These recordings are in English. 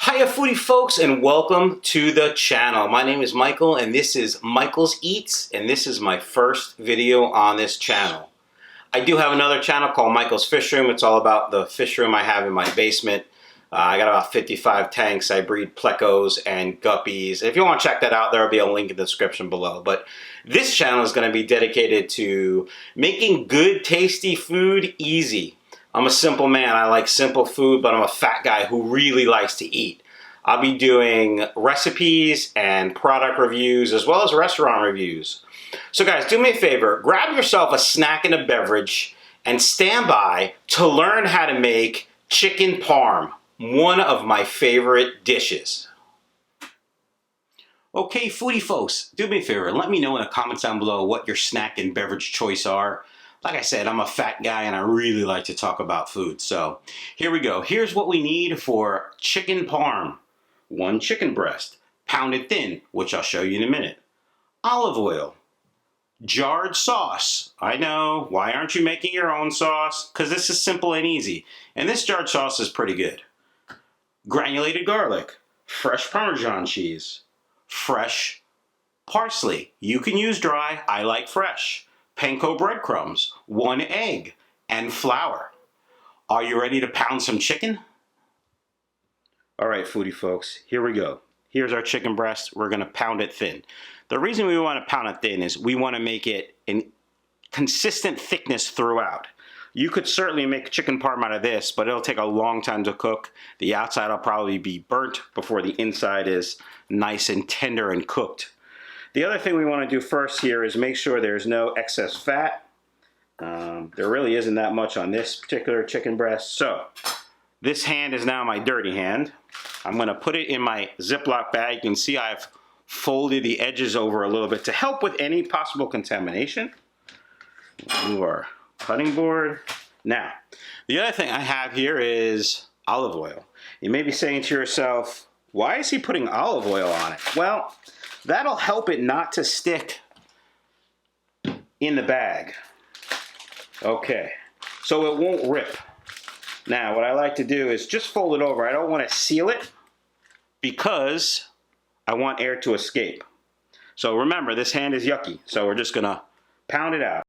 Hiya foodie folks, and welcome to the channel. My name is Michael and this is Michael's Eats, and this is my first video on this channel. I do have another channel called Michael's Fish Room. It's all about the fish room I have in my basement. I got about 55 tanks. I breed plecos and guppies. If you want to check that out, there will be a link in the description below. But this channel is going to be dedicated to making good, tasty food easy. I'm a simple man. I like simple food, but I'm a fat guy who really likes to eat. I'll be doing recipes and product reviews as well as restaurant reviews. So guys, do me a favor, grab yourself a snack and a beverage and stand by to learn how to make chicken parm, one of my favorite dishes. Okay, foodie folks, do me a favor, let me know in the comments down below what your snack and beverage choice are. Like I said, I'm a fat guy and I really like to talk about food. So here we go. Here's what we need for chicken parm. 1 chicken breast, pounded thin, which I'll show you in a minute. Olive oil. Jarred sauce. I know, why aren't you making your own sauce? Because this is simple and easy. And this jarred sauce is pretty good. Granulated garlic. Fresh Parmesan cheese. Fresh parsley. You can use dry, I like fresh. Panko breadcrumbs, 1 egg, and flour. Are you ready to pound some chicken? All right, foodie folks, here we go. Here's our chicken breast. We're gonna pound it thin. The reason we wanna pound it thin is we wanna make it a consistent thickness throughout. You could certainly make chicken parm out of this, but it'll take a long time to cook. The outside will probably be burnt before the inside is nice and tender and cooked. The other thing we want to do first here is make sure there's no excess fat. There really isn't that much on this particular chicken breast. So this hand is now my dirty hand. I'm going to put it in my Ziploc bag. You can see I've folded the edges over a little bit to help with any possible contamination. Move our cutting board. Now, the other thing I have here is olive oil. You may be saying to yourself, why is he putting olive oil on it? Well, that'll help it not to stick in the bag. Okay, so it won't rip. Now, what I like to do is just fold it over. I don't want to seal it because I want air to escape. So remember, this hand is yucky, so we're just gonna pound it out.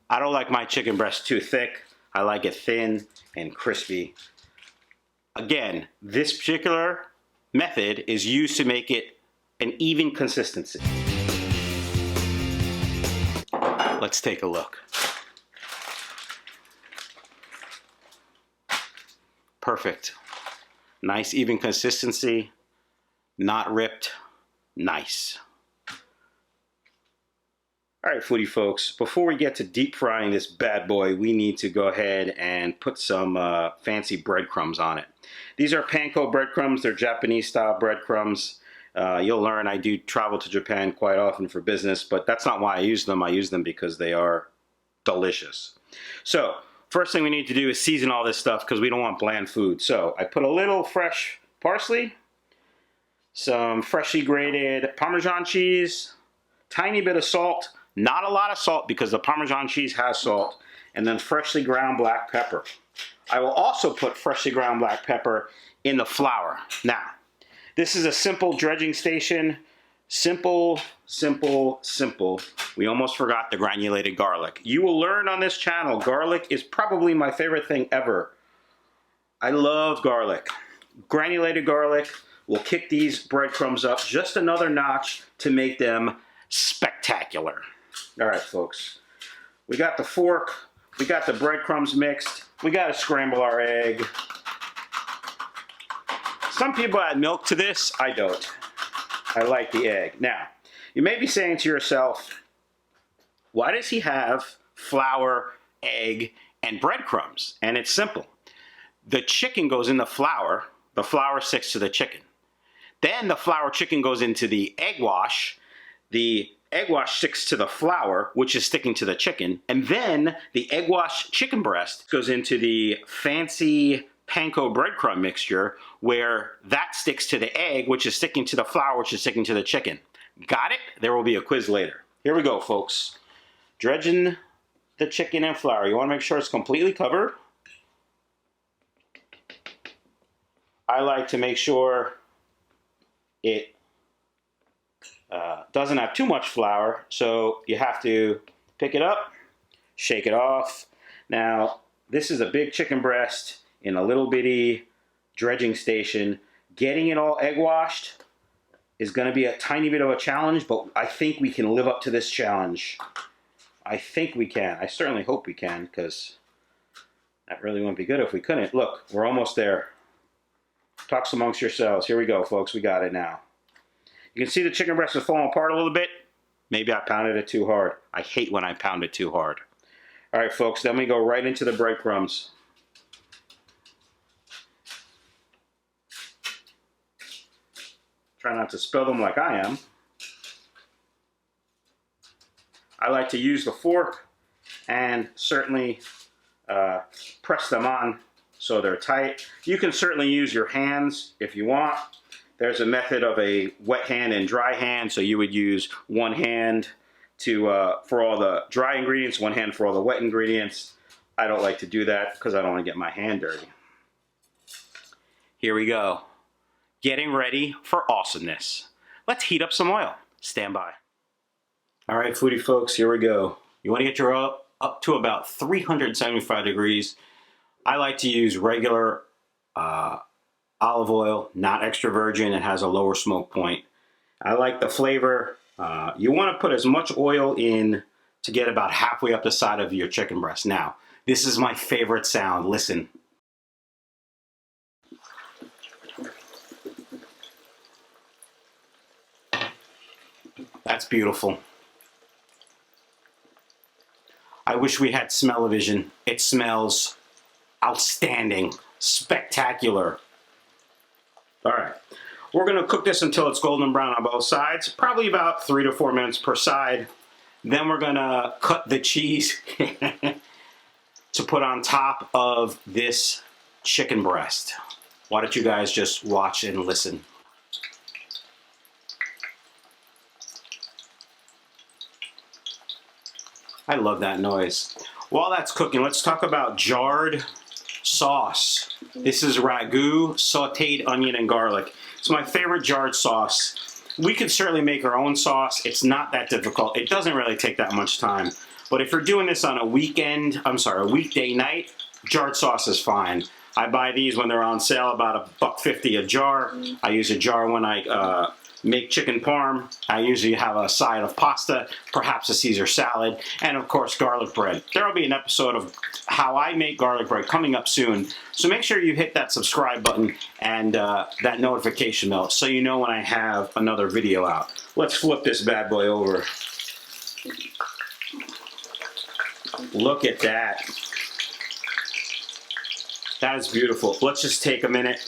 I don't like my chicken breast too thick. I like it thin and crispy. Again, this particular method is used to make it an even consistency. Let's take a look. Perfect. Nice even consistency, not ripped, nice. All right, foodie folks, before we get to deep frying this bad boy, we need to go ahead and put some fancy breadcrumbs on it. These are Panko breadcrumbs. They're Japanese style breadcrumbs. You'll learn I do travel to Japan quite often for business, but that's not why I use them. I use them because they are delicious. So first thing we need to do is season all this stuff because we don't want bland food. So I put a little fresh parsley, some freshly grated Parmesan cheese, tiny bit of salt, not a lot of salt because the Parmesan cheese has salt, and then freshly ground black pepper. I will also put freshly ground black pepper in the flour. Now, this is a simple dredging station. Simple, simple, simple. We almost forgot the granulated garlic. You will learn on this channel, garlic is probably my favorite thing ever. I love garlic. Granulated garlic will kick these breadcrumbs up just another notch to make them spectacular. All right, folks, we got the fork, we got the breadcrumbs mixed, we got to scramble our egg. Some people add milk to this, I don't. I like the egg. Now, you may be saying to yourself, why does he have flour, egg, and breadcrumbs? And it's simple. The chicken goes in the flour sticks to the chicken. Then the flour chicken goes into the egg wash sticks to the flour, which is sticking to the chicken, and then the egg wash chicken breast goes into the fancy panko breadcrumb mixture where that sticks to the egg, which is sticking to the flour, which is sticking to the chicken. Got it? There will be a quiz later. Here we go, folks. Dredging the chicken in flour. You want to make sure it's completely covered. I like to make sure it doesn't have too much flour, so you have to pick it up, shake it off. Now, this is a big chicken breast in a little bitty dredging station. Getting it all egg washed is going to be a tiny bit of a challenge, but I think we can live up to this challenge. I think we can. I certainly hope we can, because that really wouldn't be good if we couldn't. Look, we're almost there. Talks amongst yourselves. Here we go, folks. We got it now. You can see the chicken breast is falling apart a little bit. Maybe I pounded it too hard. I hate when I pound it too hard. All right, folks, then we go right into the breadcrumbs. Try not to spill them like I am. I like to use the fork and certainly press them on so they're tight. You can certainly use your hands if you want. There's a method of a wet hand and dry hand, so you would use one hand for all the dry ingredients, one hand for all the wet ingredients. I don't like to do that because I don't want to get my hand dirty. Here we go. Getting ready for awesomeness. Let's heat up some oil. Stand by. All right, foodie folks, here we go. You want to get your oil up to about 375 degrees. I like to use regular olive oil, not extra virgin. It has a lower smoke point. I like the flavor. You want to put as much oil in to get about halfway up the side of your chicken breast. Now, this is my favorite sound. Listen. That's beautiful. I wish we had smell-o-vision. It smells outstanding, spectacular. All right, we're gonna cook this until it's golden brown on both sides, probably about 3 to 4 minutes per side. Then we're gonna cut the cheese to put on top of this chicken breast. Why don't you guys just watch and listen? I love that noise. While that's cooking, let's talk about jarred sauce. This is ragu, sauteed onion and garlic. It's my favorite jarred sauce. We can certainly make our own sauce. It's not that difficult. It doesn't really take that much time. But if you're doing this on a weekday night, jarred sauce is fine. I buy these when they're on sale, about $1.50 a jar. I use a jar when I make chicken parm. I usually have a side of pasta, perhaps a Caesar salad, and of course garlic bread. There will be an episode of how I make garlic bread coming up soon. So make sure you hit that subscribe button and that notification bell so you know when I have another video out. Let's flip this bad boy over. Look at that. That is beautiful. Let's just take a minute.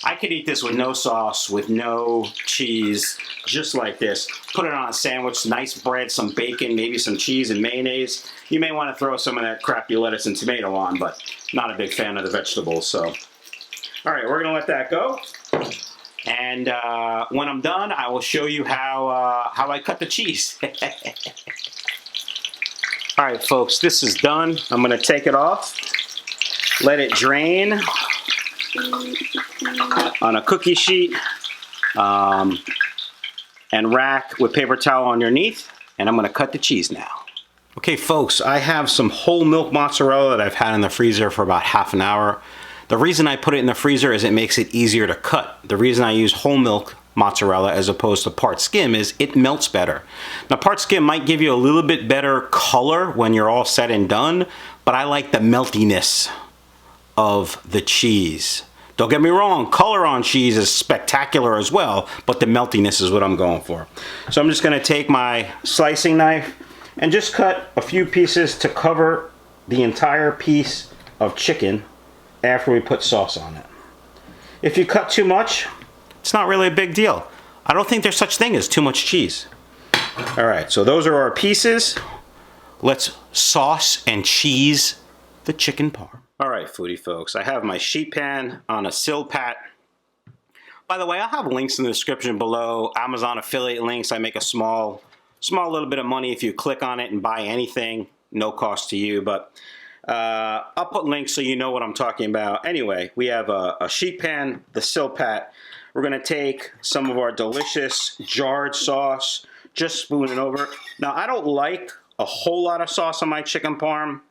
I could eat this with no sauce, with no cheese, just like this. Put it on a sandwich, nice bread, some bacon, maybe some cheese and mayonnaise. You may want to throw some of that crappy lettuce and tomato on, but not a big fan of the vegetables. So, all right, we're gonna let that go. And when I'm done, I will show you how I cut the cheese. All right, folks, this is done. I'm gonna take it off, let it drain on a cookie sheet, and rack with paper towel underneath, and I'm gonna cut the cheese now. Okay, folks, I have some whole milk mozzarella that I've had in the freezer for about half an hour. The reason I put it in the freezer is it makes it easier to cut. The reason I use whole milk mozzarella as opposed to part skim is it melts better. Now, part skim might give you a little bit better color when you're all said and done, but I like the meltiness of the cheese. Don't get me wrong, color on cheese is spectacular as well, but the meltiness is what I'm going for. So I'm just gonna take my slicing knife and just cut a few pieces to cover the entire piece of chicken after we put sauce on it. If you cut too much, it's not really a big deal. I don't think there's such thing as too much cheese. All right, so those are our pieces. Let's sauce and cheese the chicken parm. All right, foodie folks, I have my sheet pan on a Silpat. By the way, I'll have links in the description below. Amazon affiliate links. I make a small little bit of money if you click on it and buy anything. No cost to you, but I'll put links so you know what I'm talking about. Anyway, we have a sheet pan, the Silpat. We're gonna take some of our delicious jarred sauce, just spoon it over. Now, I don't like a whole lot of sauce on my chicken parm.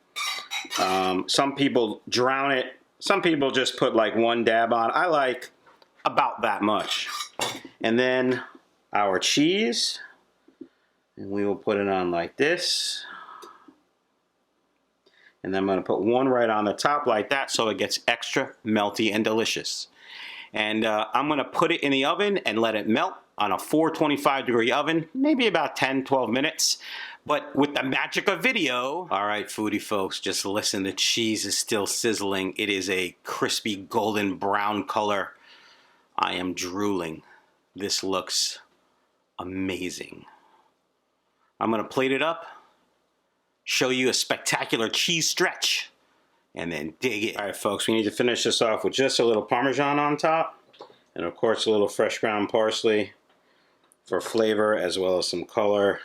Some people drown it. Some people just put like one dab on. I like about that much. And then our cheese, and we will put it on like this. And then I'm going to put one right on the top like that so it gets extra melty and delicious. And I'm going to put it in the oven and let it melt on a 425 degree oven, maybe about 10-12 minutes. But with the magic of video, all right, foodie folks, just listen, the cheese is still sizzling. It is a crispy golden brown color. I am drooling. This looks amazing. I'm going to plate it up, show you a spectacular cheese stretch, and then dig it. All right, folks, we need to finish this off with just a little Parmesan on top, and of course a little fresh ground parsley for flavor as well as some color.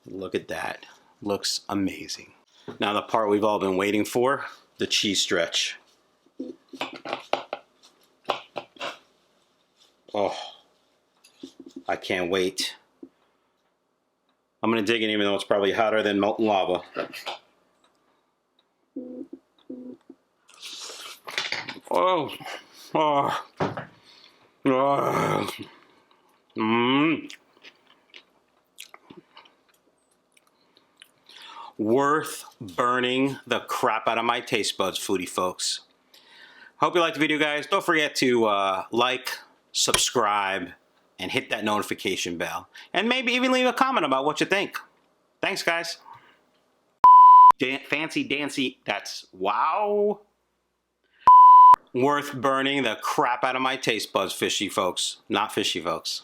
Look at that. Looks amazing. Now the part we've all been waiting for, the cheese stretch. Oh, I can't wait. I'm going to dig in even though it's probably hotter than molten lava. Oh, oh, oh. Worth burning the crap out of my taste buds, foodie folks. Hope you liked the video, guys. Don't forget to like, subscribe, and hit that notification bell. And maybe even leave a comment about what you think. Thanks, guys. Fancy dancy, that's wow. Worth burning the crap out of my taste buds, fishy folks. Not fishy folks.